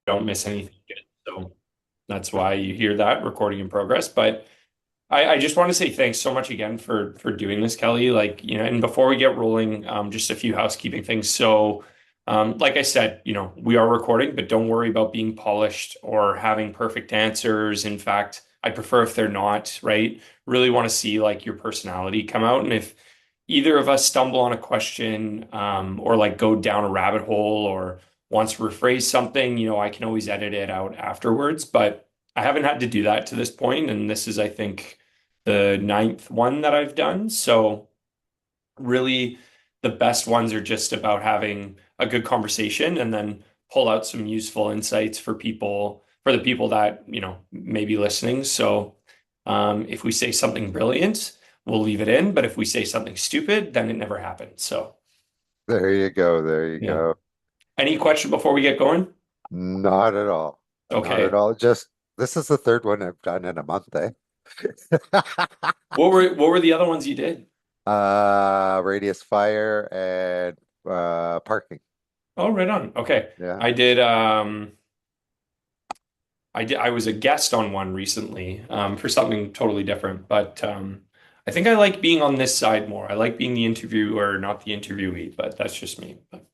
don't miss anything good. So that's why you hear that recording in progress. But I just want to say thanks so much again for doing this, Kelly. Like, and before we get rolling, just a few housekeeping things. So, like I said, we are recording, but don't worry about being polished or having perfect answers. In fact, I prefer if they're not, right? Really want to see like your personality come out. And if either of us stumble on a question, or like go down a rabbit hole or wants to rephrase something, I can always edit it out afterwards. But I haven't had to do that to this point, and this is, I think, the ninth one that I've done. So really the best ones are just about having a good conversation and then pull out some useful insights for the people that, may be listening. So if we say something brilliant, we'll leave it in. But if we say something stupid, then it never happened. So There you go. There you yeah. go. Any question before we get going? Not at all. Not at Okay. all. Just this is the third one I've done in a month, eh? What were the other ones you did? Radius fire and parking. Oh, right on. Okay. Yeah. I did I was a guest on one recently, for something totally different, but I think I like being on this side more. I like being the interviewer, not the interviewee, but that's just me. But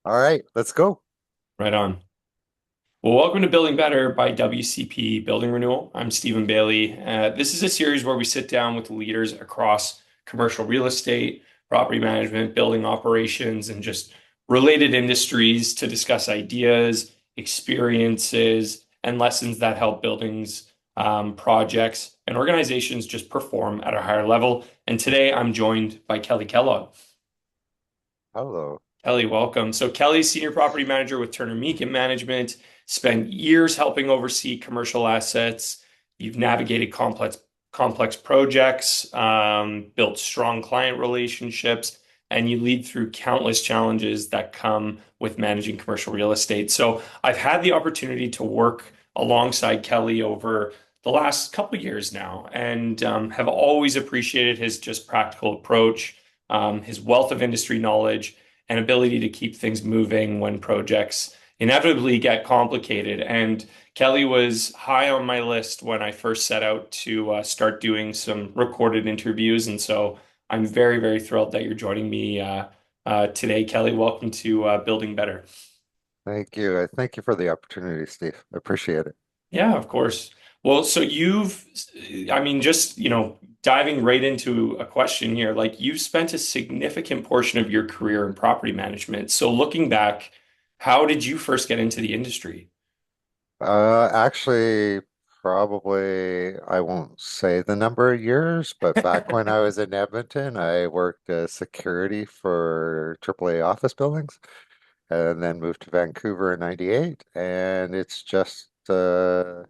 All right, let's go. right on. Well, welcome to Building Better by WCP Building Renewal. I'm Stephen Bailey. This is a series where we sit down with leaders across commercial real estate, property management, building operations, and just related industries to discuss ideas, experiences, and lessons that help buildings, projects, and organizations just perform at a higher level. And today I'm joined by Kelly Kellogg. Hello. Kelly, welcome. So Kelly's senior property manager with Turner Meakin Management, spent years helping oversee commercial assets. You've navigated complex projects, built strong client relationships, and you lead through countless challenges that come with managing commercial real estate. So I've had the opportunity to work alongside Kelly over the last couple of years now, and have always appreciated his just practical approach, his wealth of industry knowledge and ability to keep things moving when projects inevitably get complicated. And Kelly was high on my list when I first set out to start doing some recorded interviews. And so I'm very, very thrilled that you're joining me today, Kelly. Welcome to Building Better. Thank you. Thank you for the opportunity, Steve. I appreciate it. Yeah, of course. Well, so I mean, just, diving right into a question here, like you've spent a significant portion of your career in property management. So looking back, how did you first get into the industry? Actually, probably I won't say the number of years, but back when I was in Edmonton, I worked as security for AAA office buildings and then moved to Vancouver in '98. And it's just followed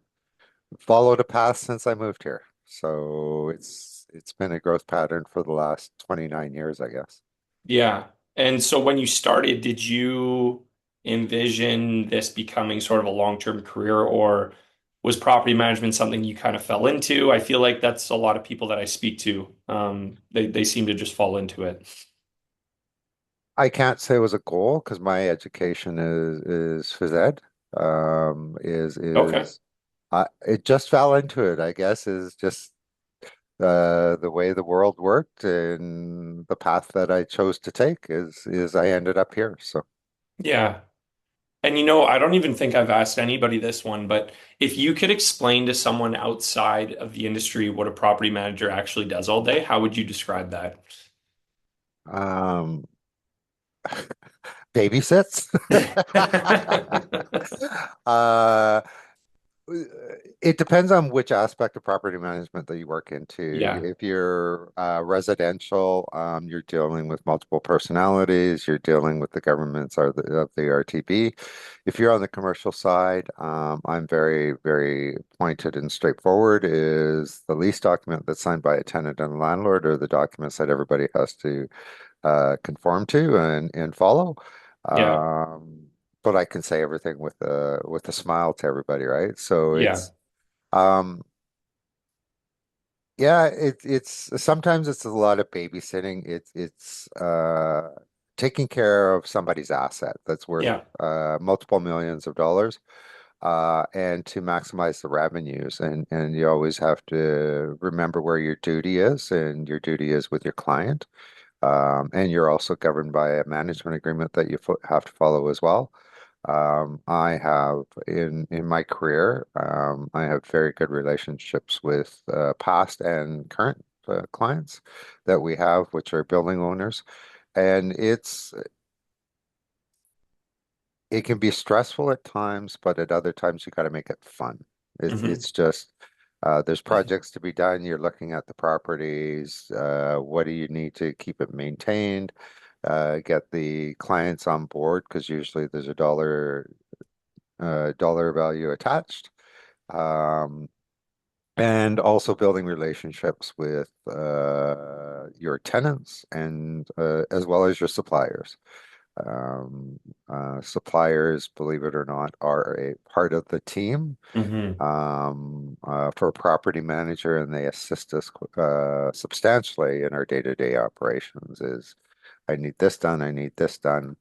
a path since I moved here. So it's been a growth pattern for the last 29 years, I guess. Yeah. And so when you started, did you envision this becoming sort of a long-term career, or was property management something you kind of fell into? I feel like that's a lot of people that I speak to. They seem to just fall into it. I can't say it was a goal because my education is phys ed. Is Okay. is it just fell into it, I guess, is just the way the world worked and the path that I chose to take is I ended up here. So Yeah. And I don't even think I've asked anybody this one, but if you could explain to someone outside of the industry what a property manager actually does all day, how would you describe that? um babysits. Uh It depends on which aspect of property management that you work into. Yeah. If you're residential, you're dealing with multiple personalities, you're dealing with the governments of the RTB. If you're on the commercial side, I'm very, very pointed and straightforward. Is the lease document that's signed by a tenant and landlord are the documents that everybody has to conform to and follow. Yeah. Um, but I can say everything with a smile to everybody, right? So Yeah. um yeah, it's sometimes it's a lot of babysitting. It's taking care of somebody's asset that's worth Yeah. multiple millions of dollars, and to maximize the revenues. And you always have to remember where your duty is, and your duty is with your client. And you're also governed by a management agreement that you have to follow as well. I have in my career, I have very good relationships with past and current clients that we have, which are building owners, and it can be stressful at times, but at other times you got to make it fun. Hmm. It's just there's projects to be done. You're looking at the properties. What do you need to keep it maintained? Get the clients on board because usually there's a dollar value attached. Um, and also building relationships with your tenants and as well as your suppliers. Suppliers, believe it or not, are a part of the team Hmm. for a property manager, and they assist us substantially in our day-to-day operations. Is I need this done, I need this done.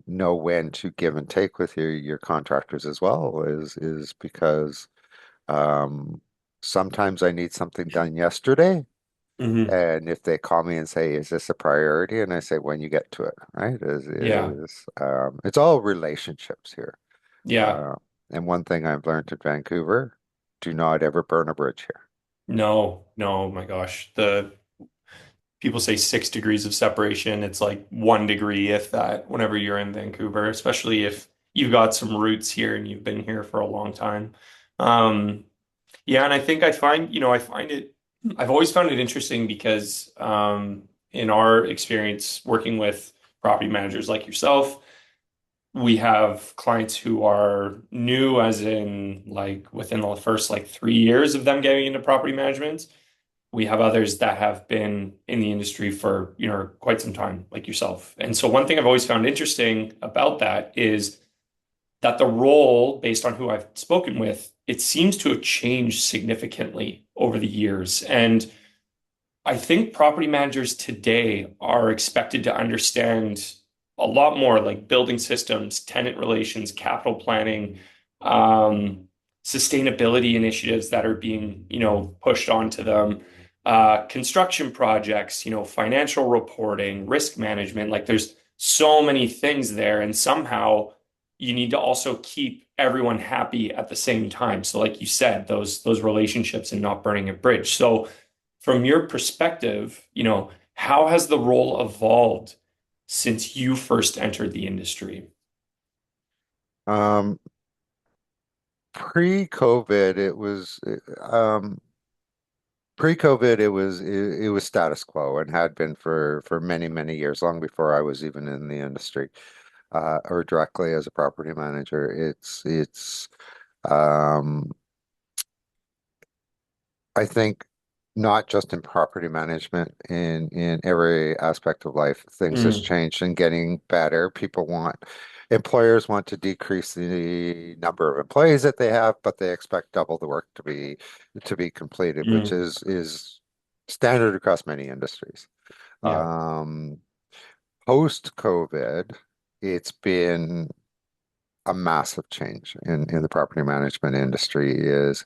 Know when to give and take with your contractors as well is because um, sometimes I need something done yesterday. Hmm. And if they call me and say, "Is this a priority?" and I say, "When you get to it," right? Yeah. It's all relationships here. Yeah. Uh, and one thing I've learned in Vancouver, do not ever burn a bridge here. No, no, my gosh. The people say 6 degrees of separation. It's like 1 degree, if that, whenever you're in Vancouver, especially if you've got some roots here and you've been here for a long time. Um, yeah, and I think I find it, I've always found it interesting because in our experience working with property managers like yourself, we have clients who are new, as in like within the first like 3 years of them getting into property management. We have others that have been in the industry for, quite some time, like yourself. And so one thing I've always found interesting about that is that the role, based on who I've spoken with, it seems to have changed significantly over the years. And I think property managers today are expected to understand a lot more like building systems, tenant relations, capital planning, um, sustainability initiatives that are being, pushed onto them, construction projects, financial reporting, risk management. Like there's so many things there, and somehow you need to also keep everyone happy at the same time. So, like you said, those relationships and not burning a bridge. So from your perspective, how has the role evolved since you first entered the industry? Um, pre-COVID, it was status quo and had been for many, many years, long before I was even in the industry, or directly as a property manager. Um, I think not just in property management, in every aspect of life, things has Mm, changed and getting better. Employers want to decrease the number of employees that they have, but they expect double the work to be completed, which mm, is standard across many industries. yeah. Um, Post-COVID, it's been a massive change in the property management industry. Is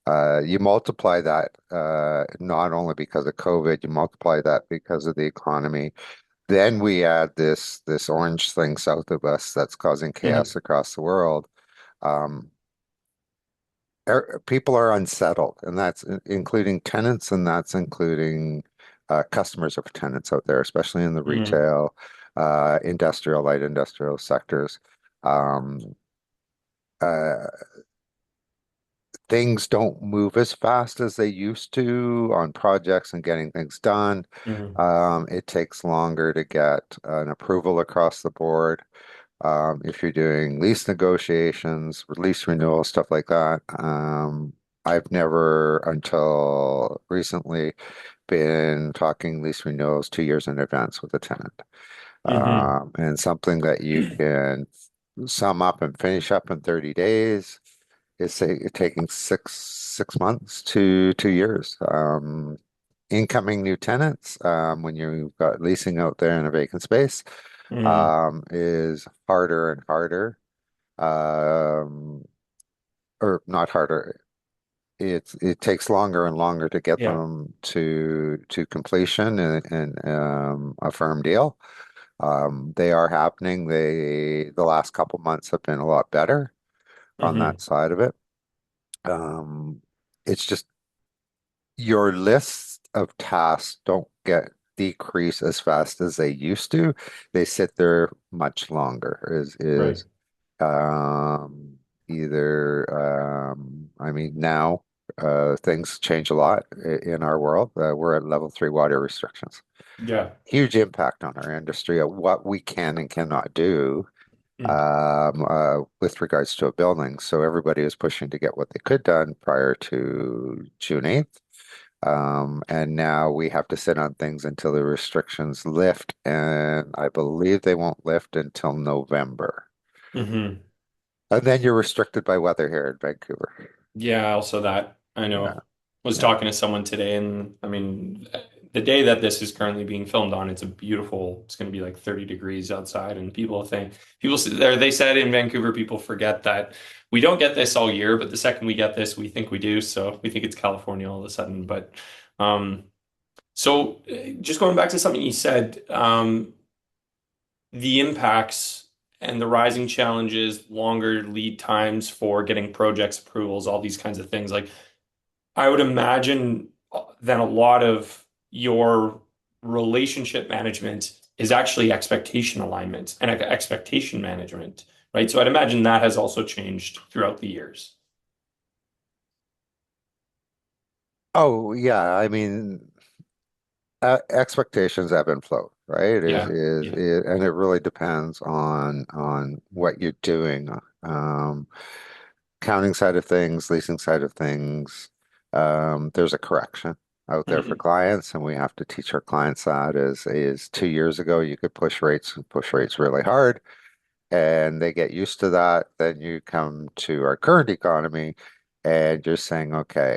You multiply that not only because of COVID, you multiply that because of the economy. Then we add this orange thing south of us that's causing chaos Mhm, across the world. Um, People are unsettled, and that's including tenants, and that's including customers of tenants out there, especially in the mm, retail, industrial, light industrial sectors. Um, uh, Things don't move as fast as they used to on projects and getting things done. mm, It takes longer to get an approval across the board. If you're doing lease negotiations, lease renewal, stuff like that. I've never until recently been talking lease renewals 2 years in advance with a tenant. mhm, And something that you can sum up and finish up in 30 days is taking six months to 2 years. incoming new tenants, when you've got leasing out there in a vacant space, Mm, is harder and harder. Um, or not harder. It takes longer and longer to get yeah. them to completion and a firm deal. They are happening. The last couple months have been a lot better on Hmm. that side of it. Um, it's just your list of tasks don't get decrease as fast as they used to. They sit there much longer. Right. Is um, either I mean now things change a lot in our world. We're at level 3 water restrictions. Yeah. Huge impact on our industry of what we can and cannot do Mm, with regards to a building. So everybody was pushing to get what they could done prior to June 8th. And now we have to sit on things until the restrictions lift, and I believe they won't lift until November. hmm. And then you're restricted by weather here in Vancouver. Yeah, also that I Yeah, know. Was yeah. talking to someone today, and I mean, the day that this is currently being filmed on, it's going to be like 30 degrees outside, and they said in Vancouver, people forget that we don't get this all year, but the second we get this, we think we do. So we think it's California all of a sudden. But um, just going back to something you said, the impacts and the rising challenges, longer lead times for getting projects approvals, all these kinds of things. Like I would imagine that a lot of your relationship management is actually expectation alignment and expectation management, right? So I'd imagine that has also changed throughout the years. Oh, yeah. I mean, expectations ebb and flow, right? Yeah. Yeah. And it really depends on what you're doing. Um, Counting side of things, leasing side of things, there's a correction out there for Mhm. clients, and we have to teach our clients that is 2 years ago you could push rates really hard, and they get used to that. Then you come to our current economy, and you're saying, okay,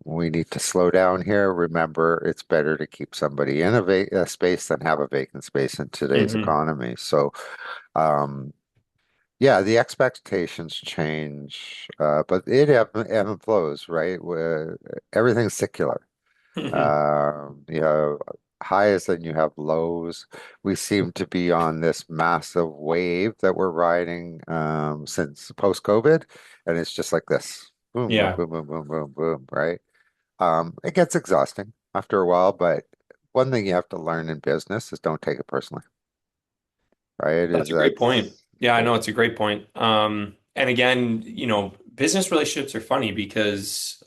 we need to slow down here. Remember, it's better to keep somebody in a space than have a vacant space in today's Mhm. economy. So, um, yeah, the expectations change, but it ebb and flows, right? Where everything's secular. Mhm. You have highs and you have lows. We seem to be on this massive wave that we're riding since post-COVID, and it's just like this. Boom, boom, Yeah. boom, boom, boom, boom, boom, right? It gets exhausting after a while, but one thing you have to learn in business is don't take it personally, right? That's Is a great point. that's Yeah, I know it's a great point. And again, business relationships are funny because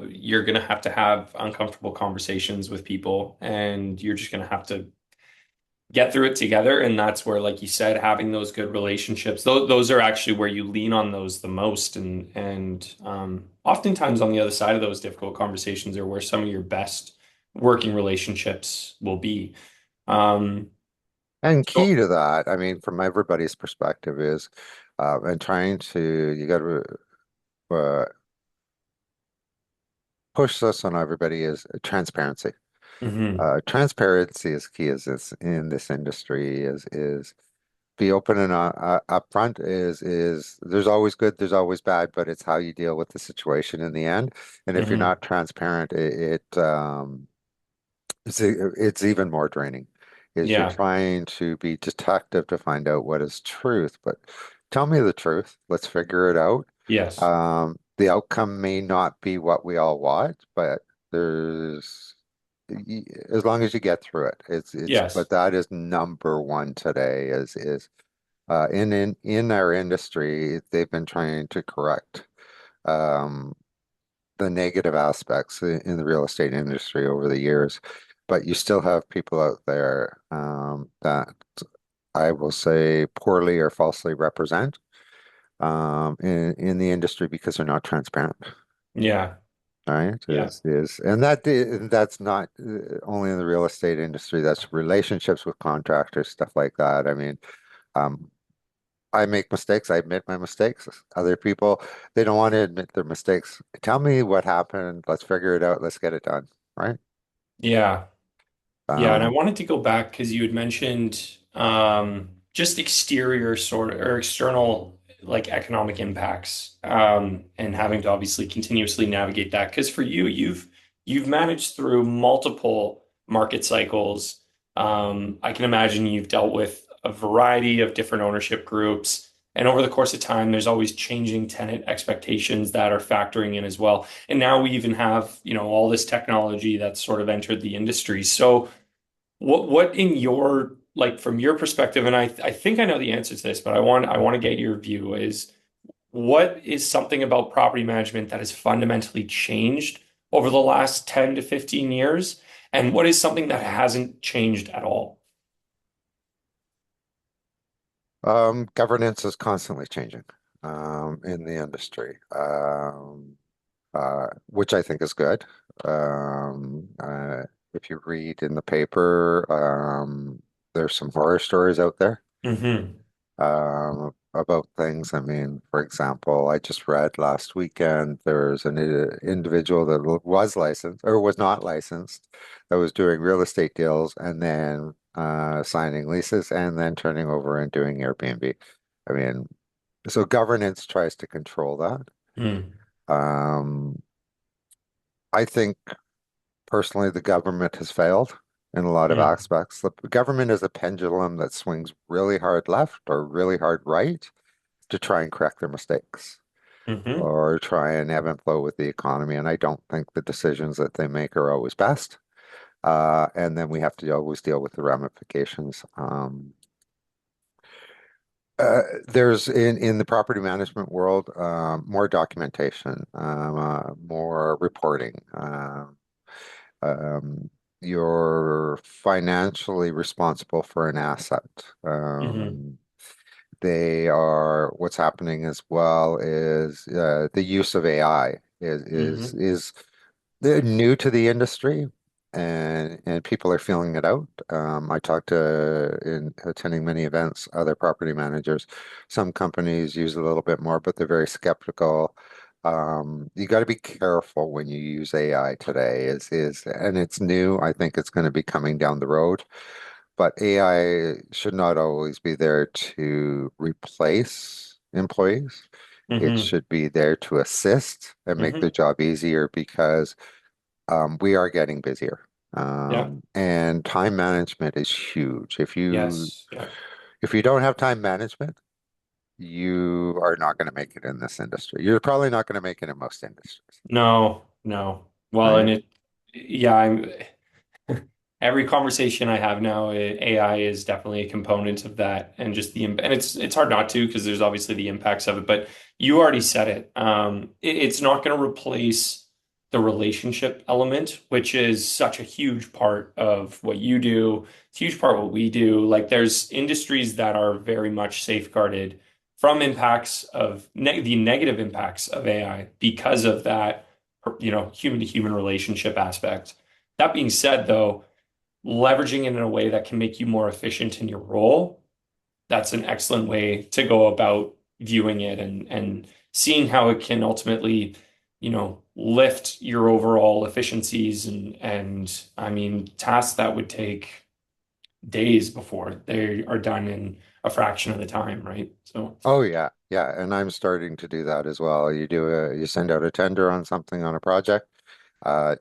you're gonna have to have uncomfortable conversations with people, and you're just gonna have to get through it together. And that's where, like you said, having those good relationships, those are actually where you lean on those the most. And oftentimes on the other side of those difficult conversations are where some of your best working relationships will be. Um, and so, key to that, I mean, from everybody's perspective is, and trying to, you got to uh, push this on everybody is transparency. mhm, Transparency is key as this in this industry is be open and upfront is there's always good, there's always bad, but it's how you deal with the situation in the end. And if you're mhm. not transparent, it's even more draining. Is you're Yeah. trying to be detective to find out what is truth, but tell me the truth. Let's figure it out. Yes. The outcome may not be what we all want, but there's as long as you get through it, it's but Yes. that is number one today is in our industry, they've been trying to correct um the negative aspects in the real estate industry over the years, but you still have people out there that I will say poorly or falsely represent in the industry because they're not transparent. Yeah. Right? Yeah. And that's not only in the real estate industry. That's relationships with contractors, stuff like that. I mean, um, I make mistakes. I admit my mistakes. Other people, they don't want to admit their mistakes. Tell me what happened. Let's figure it out. Let's get it done. Right? Yeah. Yeah, and I Um, wanted to go back because you had mentioned just exterior sort of or external like economic impacts and having to obviously continuously navigate that. Because for you, you've managed through multiple market cycles. I can imagine you've dealt with a variety of different ownership groups, and over the course of time, there's always changing tenant expectations that are factoring in as well. And now we even have, all this technology that's sort of entered the industry. So what in your like from your perspective, and I think I know the answer to this, but I want to get your view is what is something about property management that has fundamentally changed over the last 10 to 15 years? And what is something that hasn't changed at all? Governance is constantly changing in the industry, which I think is good. Um, uh, if you read in the paper, there's some horror stories out there Hmm. about things. I mean, for example, I just read last weekend there's an individual that was licensed or was not licensed that was doing real estate deals and then signing leases and then turning over and doing Airbnb. I mean, so governance tries to control that. Mm. Um, I think personally the government has failed in a lot of Mm. aspects. The government is a pendulum that swings really hard left or really hard right to try and correct their mistakes Hmm. or try and ebb and flow with the economy. And I don't think the decisions that they make are always best. And then we have to always deal with the ramifications. There's in the property management world more documentation, more reporting. Um, you're financially responsible for an asset. Hmm. They are what's happening as well is the use of AI Hmm. is they're new to the industry and people are feeling it out. I talked to in attending many events, other property managers. Some companies use a little bit more, but they're very skeptical. You got to be careful when you use AI today. Is and it's new. I think it's going to be coming down the road. But AI should not always be there to replace employees. It Hmm. should be there to assist and make their Hmm. job easier because we are getting busier. Yeah. And time management is huge. Yes. Yeah. If you don't have time management, you are not going to make it in this industry. You're probably not going to make it in most industries, No, no. Well, and right? yeah, every conversation I have now, AI is definitely a component of that, and just and it's hard not to because there's obviously the impacts of it. But you already said it. It's not going to replace the relationship element, which is such a huge part of what you do. It's a huge part of what we do. Like there's industries that are very much safeguarded from impacts of the negative impacts of AI because of that, human to human relationship aspect. That being said, though, leveraging it in a way that can make you more efficient in your role, that's an excellent way to go about viewing it and seeing how it can ultimately, lift your overall efficiencies and I mean tasks that would take days before they are done in a fraction of the time, right? So Oh yeah, yeah, and I'm starting to do that as well. You send out a tender on something on a project.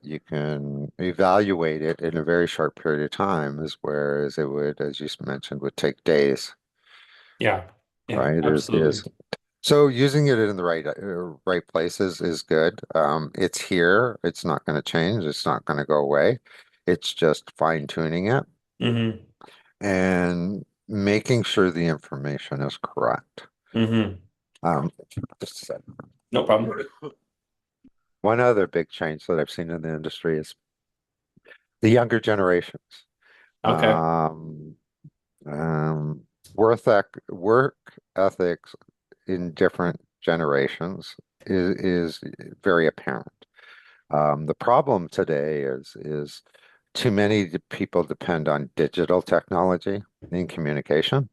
You can evaluate it in a very short period of time, as whereas it would, as you mentioned, would take days, yeah, yeah, right? Is absolutely. so using it in the right places is good. It's here. It's not going to change. It's not going to go away. It's just fine tuning it Hmm. and making sure the information is correct. Hmm. Um, just a sec. No problem. One other big change that I've seen in the industry is the younger generations. Okay. Um, um, work ethics in different generations is very apparent. The problem today is too many people depend on digital technology in communication.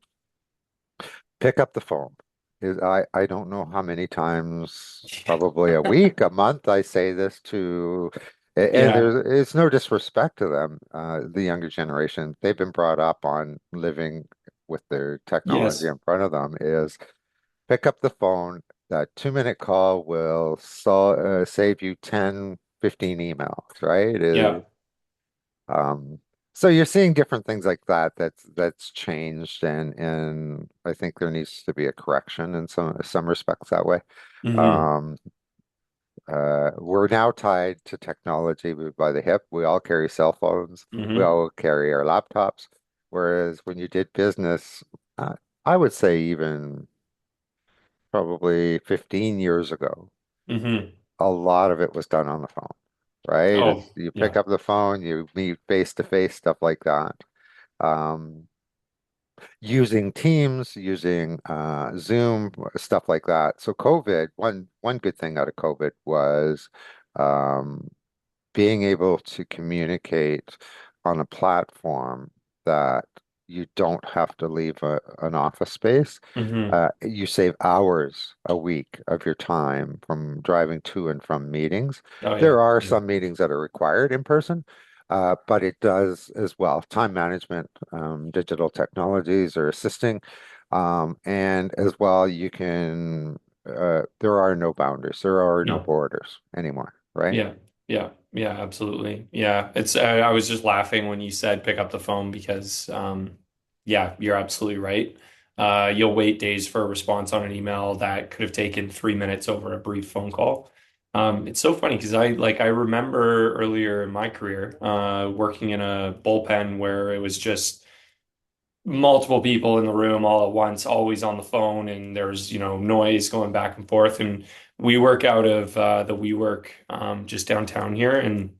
Pick up the phone. I don't know how many times, probably a week, a month, I say this to And Yeah. it's no disrespect to them, the younger generation. They've been brought up on living with their technology Yes. in front of them is pick up the phone. That 2-minute call will save you 10, 15 emails, right? Yeah. Um, so you're seeing different things like that that's changed, and I think there needs to be a correction in some respects that way. Hmm. Um, we're now tied to technology by the hip. We all carry cell phones. We Hmm. all carry our laptops. Whereas when you did business, uh, I would say even probably 15 years ago, Hmm. a lot of it was done on the phone, right? Oh, You pick yeah. up the phone, you meet face to face, stuff like that. Um, Using Teams, using Zoom, stuff like that. So COVID, one good thing out of COVID was um, being able to communicate on a platform that you don't have to leave an office space. Hmm. You save hours a week of your time from driving to and from meetings. Oh, yeah. There are Yeah. some meetings that are required in person, but it does as well. Time management, digital technologies are assisting. And as well, there are no boundaries, there are no No. borders anymore, right? Yeah, yeah, yeah, absolutely. Yeah, I was just laughing when you said pick up the phone because, yeah, you're absolutely right. You'll wait days for a response on an email that could have taken 3 minutes over a brief phone call. It's so funny because I remember earlier in my career, working in a bullpen where it was just multiple people in the room all at once, always on the phone, and there's, noise going back and forth. And we work out of the WeWork just downtown here. And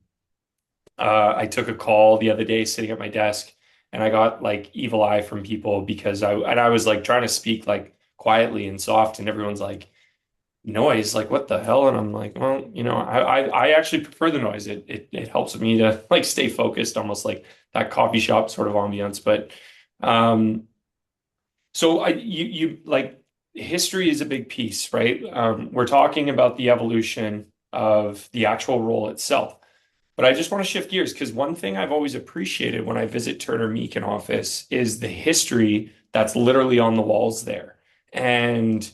I took a call the other day sitting at my desk, and I got like evil eye from people because I was like trying to speak like quietly and soft, and everyone's like, noise, like what the hell? And I'm like, well, I actually prefer the noise. It helps me to like stay focused, almost like that coffee shop sort of ambiance. But um so you like history is a big piece, right? We're talking about the evolution of the actual role itself. But I just want to shift gears because one thing I've always appreciated when I visit Turner Meakin office is the history that's literally on the walls there. And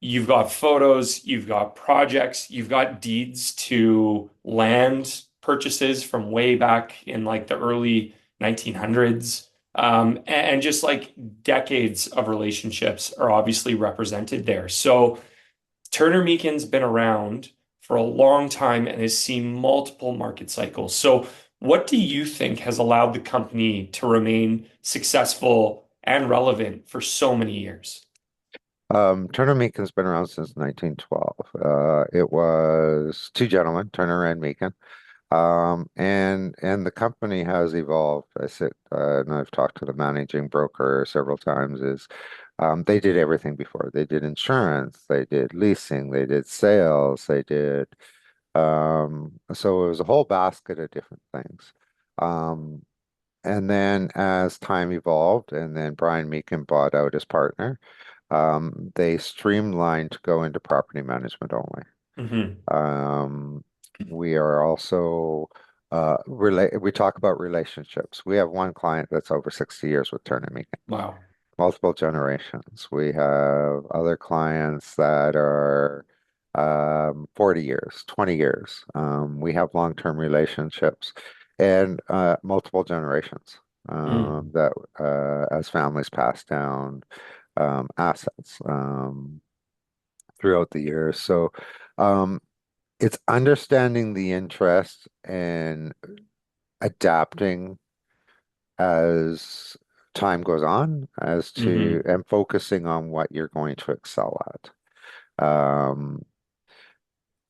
you've got photos, you've got projects, you've got deeds to land purchases from way back in like the early 1900s. And just like decades of relationships are obviously represented there. So Turner Meakin's been around for a long time and has seen multiple market cycles. So, what do you think has allowed the company to remain successful and relevant for so many years? Turner Meakin's been around since 1912. It was two gentlemen, Turner and Meakin. And the company has evolved. And I've talked to the managing broker several times, they did everything before. They did insurance, they did leasing, they did sales, so it was a whole basket of different things. Um, and then as time evolved, and then Brian Meakin bought out his partner, they streamlined to go into property management only. Hmm. Um, we are also we talk about relationships. We have one client that's over 60 years with Turner Meakin, Wow. multiple generations. We have other clients that are 40 years, 20 years. We have long-term relationships and multiple generations Mm. that as families pass down assets throughout the years. So um, it's understanding the interest and adapting as time goes on as to Hmm. and focusing on what you're going to excel at.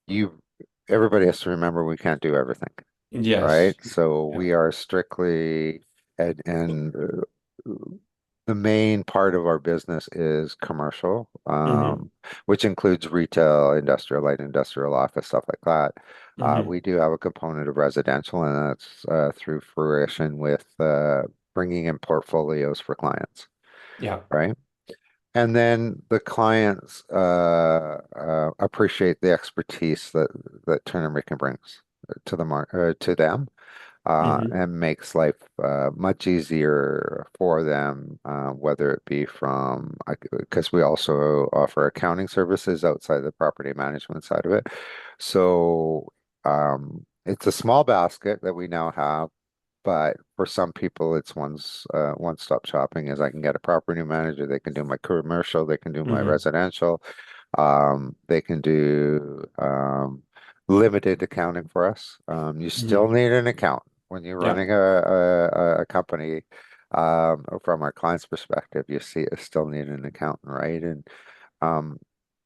You Everybody has to remember we can't do everything, right? Yes. So Yeah. we are strictly and the main part of our business is commercial, Hmm. which includes retail, industrial, light industrial, office, stuff like that. Hmm. We do have a component of residential, and that's through fruition with bringing in portfolios for clients, Yeah. right? And then the clients appreciate the expertise that Turner Meakin brings. to them, Hmm. and makes life much easier for them, whether it be from because we also offer accounting services outside the property management side of it. So it's a small basket that we now have. But for some people, it's one-stop shopping. Is I can get a property manager, they can do my commercial, they can do my Hmm. residential, they can do limited accounting for us. You still Hmm. need an accountant when you're Yeah. running a company. From our client's perspective, you still need an accountant, right? And um,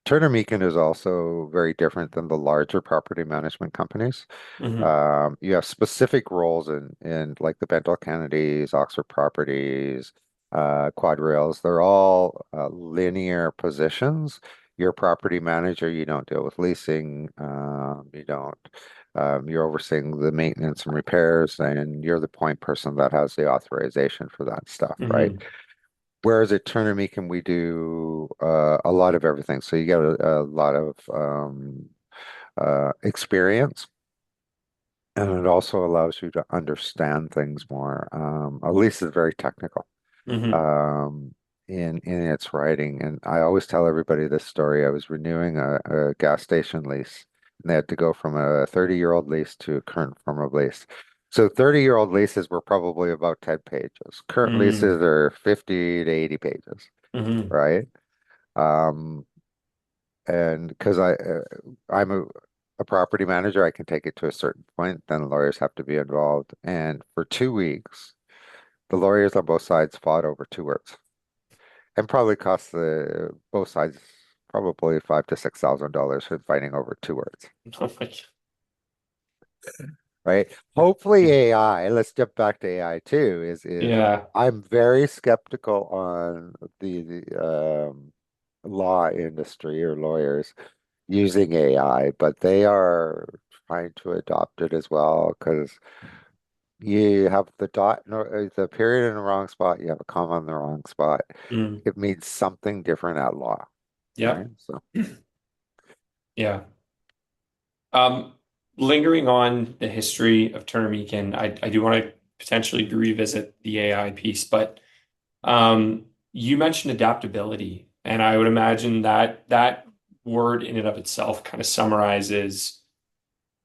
Turner Meakin is also very different than the larger property management companies. Hmm. You have specific roles in like the Bentall Kennedys, Oxford Properties, Quad Rails. They're all linear positions. You're a property manager. You don't deal with leasing. You don't. You're overseeing the maintenance and repairs, and you're the point person that has the authorization for that stuff, right? Hmm. Whereas at Turner Meakin, we do a lot of everything. So you get a lot of experience. And it also allows you to understand things more. A lease is very technical Hmm. um, in its writing. And I always tell everybody this story. I was renewing a gas station lease, and they had to go from a 30-year-old lease to a current form of lease. So 30-year-old leases were probably about 10 pages. Current Hmm. leases are 50 to 80 pages, Hmm. right? Um, and because I'm a property manager, I can take it to a certain point, then lawyers have to be involved. And for 2 weeks, the lawyers on both sides fought over two words, and probably cost the both sides probably $5,000 to $6,000 for fighting over two words, Oh my God. right? Hopefully AI, let's jump back to AI too, is Yeah. I'm very skeptical on the law industry or lawyers using AI, but they are trying to adopt it as well because you have the dot, no, the period in the wrong spot, you have a comma in the wrong spot. Mm. It means something different at law, right? Yep. So, Yeah. Um, Lingering on the history of Turner Meakin, I do want to potentially revisit the AI piece, but you mentioned adaptability, and I would imagine that that word in and of itself kind of summarizes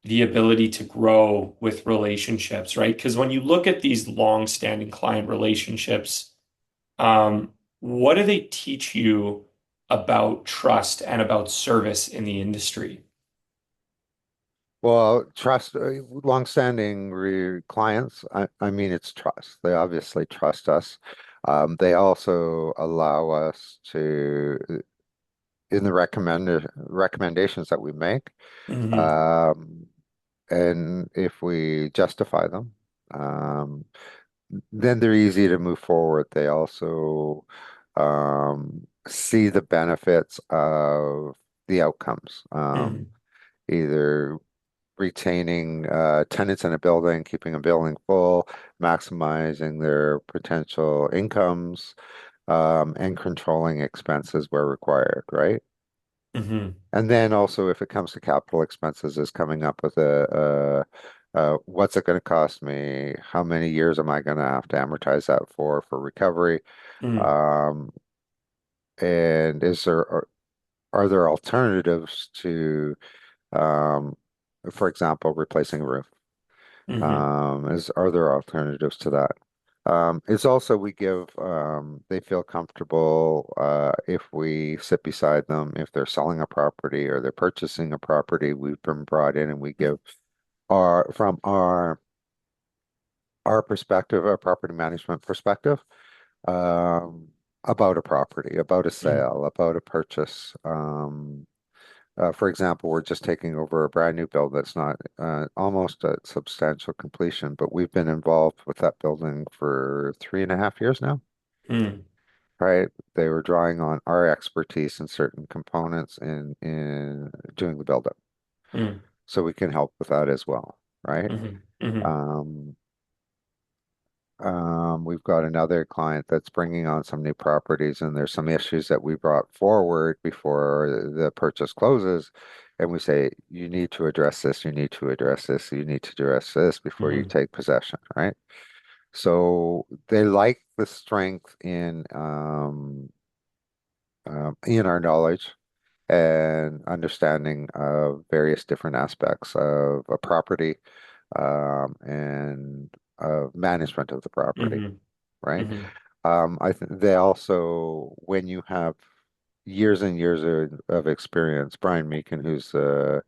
the ability to grow with relationships, right? Because when you look at these long-standing client relationships, what do they teach you about trust and about service in the industry? well, trust, longstanding clients, I mean, it's trust. They obviously trust us. They also allow us to, in the recommendations that we make, Hmm. um, and if we justify them, um, then they're easy to move forward. They also see the benefits of the outcomes, Hmm. either retaining tenants in a building, keeping a building full, maximizing their potential incomes, and controlling expenses where required, right? Hmm. And then also, if it comes to capital expenses, is coming up with what's it going to cost me? How many years am I going to have to amortize that for recovery? Hmm. Um, and are there alternatives to, um, for example, replacing a roof? Hmm. Are there alternatives to that? It's also we give they feel comfortable if we sit beside them if they're selling a property or they're purchasing a property. We've been brought in and we give our from our perspective, our property management perspective, um, about a property, about a Hmm. sale, about a purchase. For example, we're just taking over a brand new build that's not almost at substantial completion, but we've been involved with that building for 3.5 years now, Hmm. right? They were drawing on our expertise in certain components in doing the build up. Hmm. So we can help with that as well, right? Hmm. Hmm. Um, We've got another client that's bringing on some new properties, and there's some issues that we brought forward before the purchase closes. And we say, you need to address this, you need to address this, you need to address this before you Hmm. take possession, right? So they like the strength in our knowledge and understanding of various different aspects of a property and of management of the property, Hmm. right? Hmm. I think they also, when you have years and years of experience, Brian Meakin, who's the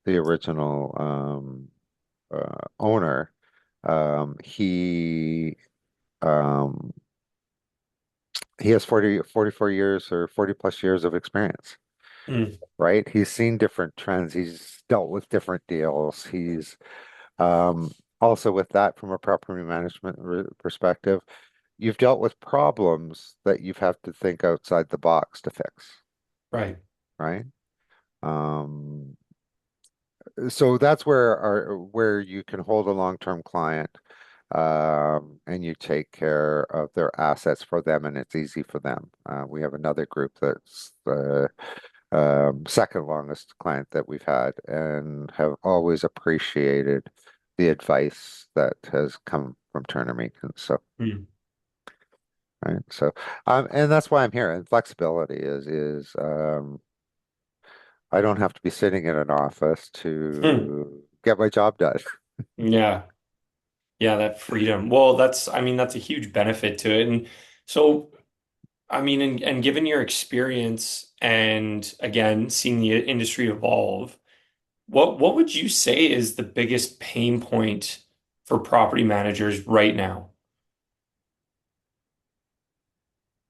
original owner, he um, he has 44 years or 40 plus years of experience, Hmm. right? He's seen different trends. He's dealt with different deals. He's um, also with that from a property management perspective, you've dealt with problems that you've have to think outside the box to fix, Right. right? Um, so that's where you can hold a long-term client, and you take care of their assets for them, and it's easy for them. We have another group that's the second longest client that we've had, and have always appreciated the advice that has come from Turner Meakin. So, Hmm. right. So, and that's why I'm here. And flexibility is I don't have to be sitting in an office Hmm. to get my job done. Yeah. Yeah, that freedom. Well, I mean, that's a huge benefit to it. And so, I mean, and given your experience and again, seeing the industry evolve, what would you say is the biggest pain point for property managers right now?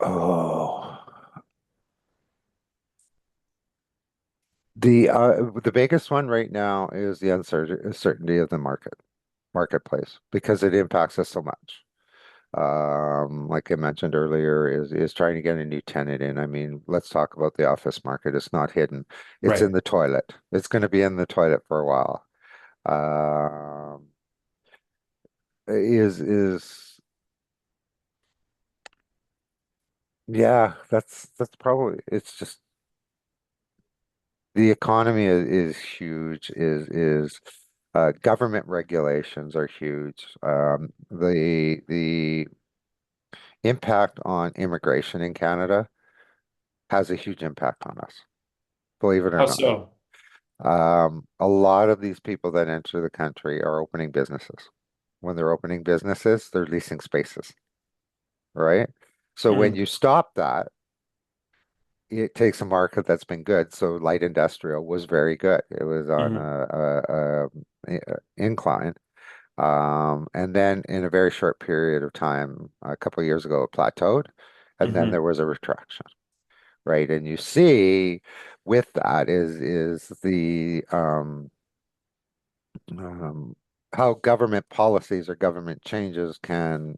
Oh, the biggest one right now is the uncertainty of the marketplace because it impacts us so much. Like I mentioned earlier, is trying to get a new tenant in. I mean, let's talk about the office market. It's not hidden. It's in Right. the toilet. It's going to be in the toilet for a while. Um, is yeah, that's probably it's just the economy is huge. Is government regulations are huge. The impact on immigration in Canada has a huge impact on us, believe it or How not. so? A lot of these people that enter the country are opening businesses. When they're opening businesses, they're leasing spaces, right? So when Mm, you stop that, it takes a market that's been good. So light industrial was very good. It was on mm, a incline. And then in a very short period of time, a couple of years ago, it plateaued, and then there mm, was a retraction, right? And you see with that is the um, how government policies or government changes can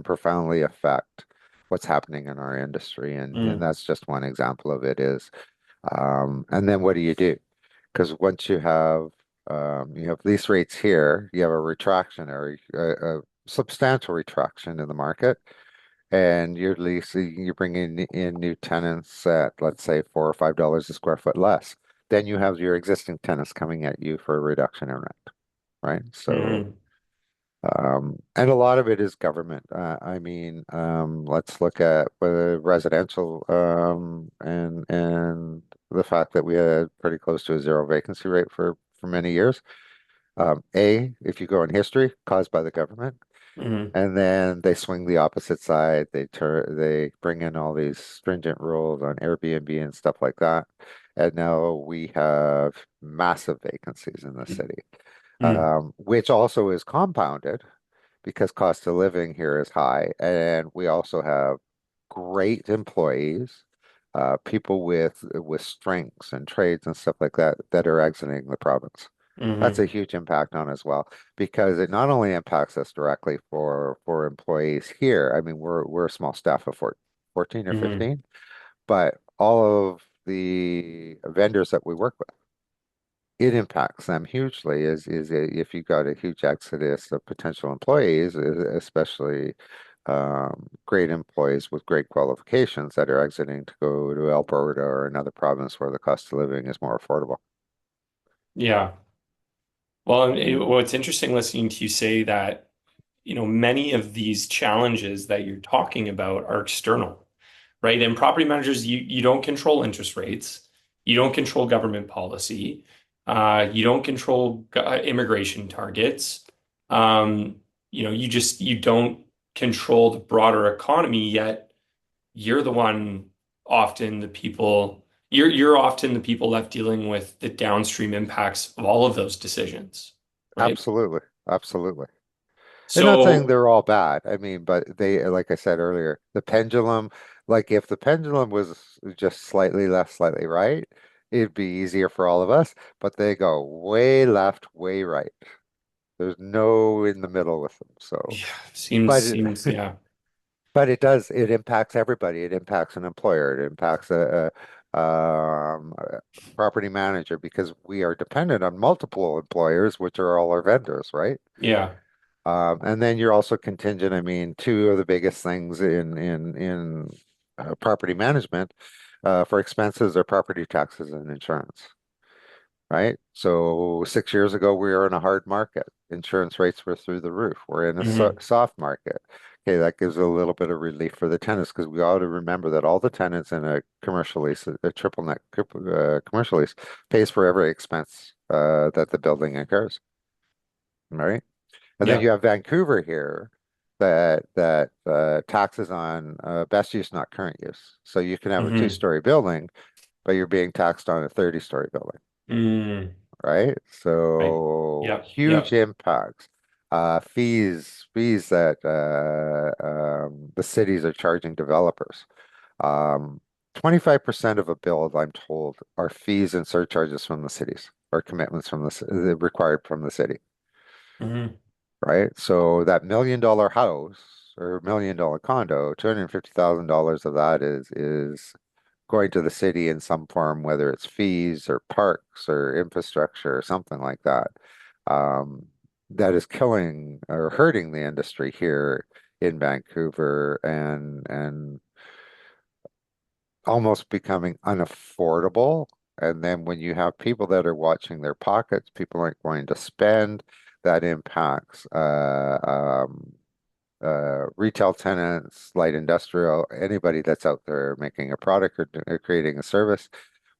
profoundly affect what's happening in our industry, and mm, that's just one example of it is. And then what do you do? Because once you have lease rates here, you have a retraction or a substantial retraction in the market, and you're bringing in new tenants at, let's say, $4 or $5 a square foot less. Then you have your existing tenants coming at you for a reduction in rent, right? So, mm, and a lot of it is government. I mean, let's look at residential, and the fact that we had pretty close to a zero vacancy rate for many years. If you go in history, caused by the government. mm, And then they swing the opposite side. They bring in all these stringent rules on Airbnb and stuff like that. And now we have massive vacancies in the city, mm, which also is compounded because cost of living here is high. And we also have great employees, people with strengths and trades and stuff like that that are exiting the province. That's a mm, huge impact on as well because it not only impacts us directly for employees here. I mean, we're a small staff of 14 or mm, 15, but all of the vendors that we work with. it impacts them hugely. If you've got a huge exodus of potential employees, especially great employees with great qualifications that are exiting to go to Alberta or another province where the cost of living is more affordable. Yeah. Well, what's interesting listening to you say that, many of these challenges that you're talking about are external, right? And property managers, you don't control interest rates, you don't control government policy, you don't control immigration targets. You don't control the broader economy, yet you're the one often the people you're often the people left dealing with the downstream impacts of all of those decisions, right? Absolutely. Absolutely. And not saying So they're all bad. I mean, but they, like I said earlier, the pendulum, like if the pendulum was just slightly left, slightly right, it'd be easier for all of us, but they go way left, way right. There's no in the middle with them. So, yeah, seems but it, seems yeah. but it does, it impacts everybody. It impacts an employer. It impacts a property manager because we are dependent on multiple employers, which are all our vendors, right? Yeah. And then you're also contingent. I mean, two of the biggest things in property management for expenses are property taxes and insurance, right? So 6 years ago, we were in a hard market. Insurance rates were through the roof. We're in a Hmm. soft market. Okay, that gives a little bit of relief for the tenants because we ought to remember that all the tenants in a commercial lease, a triple net commercial lease, pays for every expense that the building incurs, right? And then Yeah. you have Vancouver here that taxes on best use, not current use. So you can have a Hmm. two-story building, but you're being taxed on a 30-story building, Mm. right? Right. So Yep. huge Yep. impacts. Fees that the cities are charging developers. Um, 25% of a bill, I'm told, are fees and surcharges from the cities or commitments from required from the city. Hmm. Right? So that $1 million house or $1 million condo, $250,000 of that is going to the city in some form, whether it's fees or parks or infrastructure or something like that. Um, that is killing or hurting the industry here in Vancouver and almost becoming unaffordable. And then when you have people that are watching their pockets, people aren't going to spend, that impacts retail tenants, light industrial, anybody that's out there making a product or creating a service,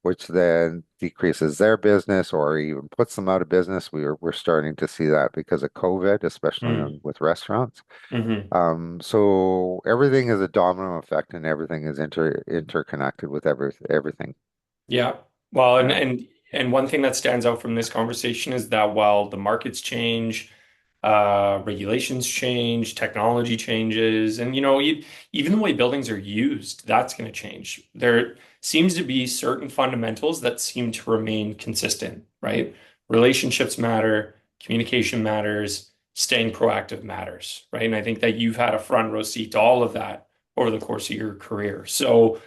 which then decreases their business or even puts them out of business. We're starting to see that because of COVID, especially Mm. with restaurants. Hmm. So everything is a domino effect and everything is interconnected with everything. Yeah. Well, and Yeah. and and one thing that stands out from this conversation is that while the markets change, regulations change, technology changes, and even the way buildings are used, that's going to change. There seems to be certain fundamentals that seem to remain consistent, right? Relationships matter, communication matters, staying proactive matters, right? And I think that you've had a front row seat to all of that over the course of your career. So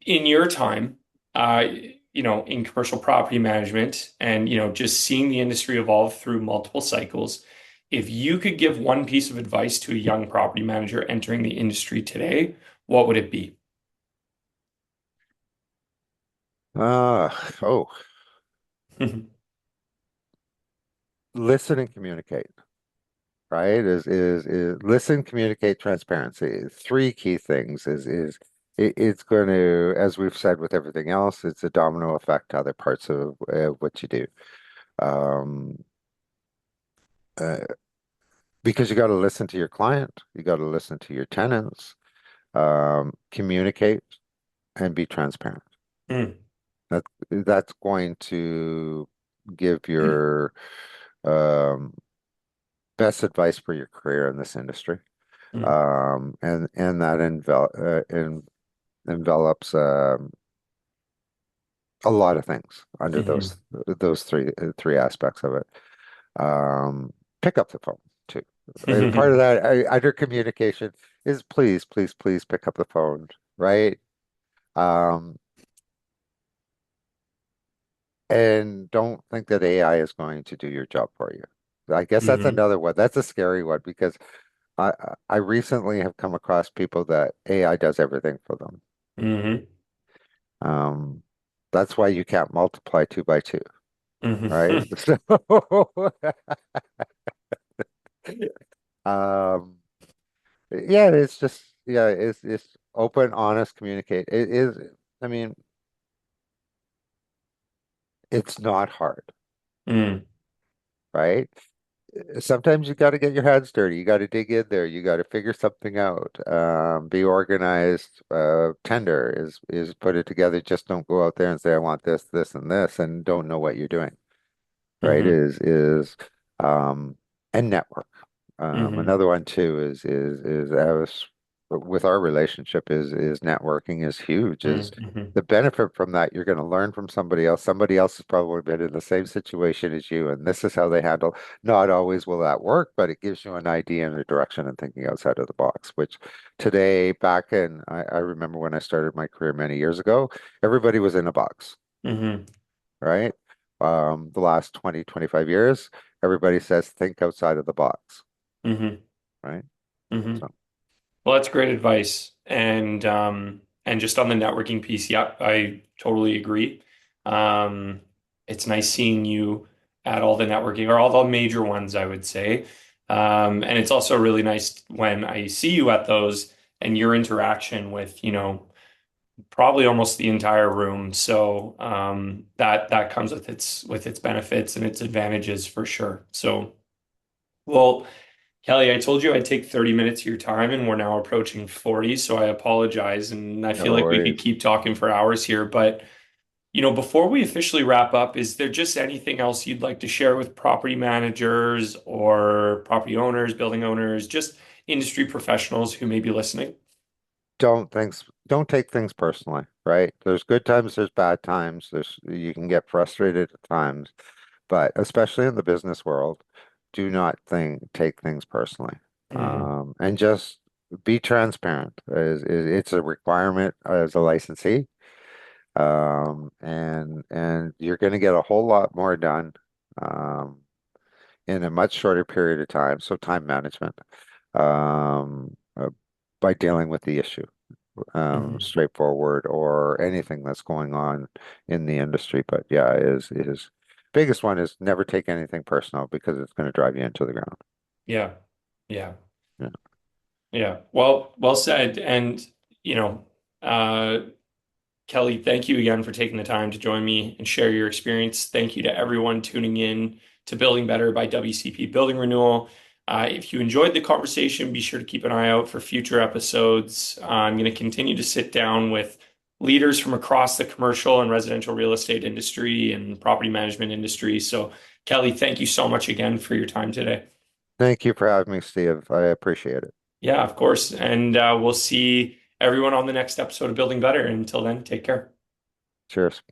in your time, uh, in commercial property management and, just seeing the industry evolve through multiple cycles, if you could give one piece of advice to a young property manager entering the industry today, what would it be? Uh, oh, listen and communicate. Right? Is listen, communicate, transparency. Three key things it's going to, as we've said with everything else, it's a domino effect to other parts of what you do. Um, uh, because you got to listen to your client, you got to listen to your tenants, communicate and be transparent. Mm, That's going to give your um, best advice for your career in this industry. mm, And that envelops a lot of things under mhm, those three aspects of it. Pick up the phone too. Part of mhm. that under communication is please, please, please pick up the phone, right? Um, And don't think that AI is going to do your job for you. I guess that's Hmm. another one. That's a scary one because I recently have come across people that AI does everything for them. Hmm. Um, that's why you can't multiply two by two, right? Hmm. So, um, yeah, it's just yeah, it's open, honest, communicate. It is. I mean, it's not hard, Mm. right? Sometimes you got to get your hands dirty. You got to dig in there. You got to figure something out. Be organized. Tender is put it together. Just don't go out there and say, I want this, this, and this, and don't know what you're doing. Right? Hmm. Um, and network. Hmm. Another one too is as with our relationship is networking is huge. Is Hmm. the benefit from that you're going to learn from somebody else. Somebody else has probably been in the same situation as you, and this is how they handle. Not always will that work, but it gives you an idea and a direction and thinking outside of the box. Which today, back in, I remember when I started my career many years ago, everybody was in a box, Hmm. right? The last 20, 25 years, everybody says think outside of the box, Hmm. right? Hmm. So. Well, that's great advice. And just on the networking piece, yeah, I totally agree. Um, it's nice seeing you at all the networking or all the major ones, I would say. And it's also really nice when I see you at those and your interaction with, probably almost the entire room. So that comes with its benefits and its advantages for sure. So, well, Kelly, I told you I'd take 30 minutes of your time, and we're now approaching 40, so I apologize. And I feel No like we could worries. keep talking for hours here, but before we officially wrap up, is there just anything else you'd like to share with property managers or property owners, building owners, just industry professionals who may be listening? Don't take things personally, right? There's good times, there's bad times. There's you can get frustrated at times, but especially in the business world, do not take things personally. Hmm. And just be transparent. It's a requirement as a licensee. And you're going to get a whole lot more done um, in a much shorter period of time. So time management by dealing with the issue, Hmm. straightforward or anything that's going on in the industry. But yeah, is biggest one is never take anything personal because it's going to drive you into the ground. Yeah. Yeah. Yeah. Yeah. Well said. And, you know, uh, Kelly, thank you again for taking the time to join me and share your experience. Thank you to everyone tuning in to Building Better by WCP Building Renewal. If you enjoyed the conversation, be sure to keep an eye out for future episodes. I'm going to continue to sit down with leaders from across the commercial and residential real estate industry and property management industry. So, Kelly, thank you so much again for your time today. Thank you for having me, Steve. I appreciate it. Yeah, of course. And we'll see everyone on the next episode of Building Better. Until then, take care. Cheers.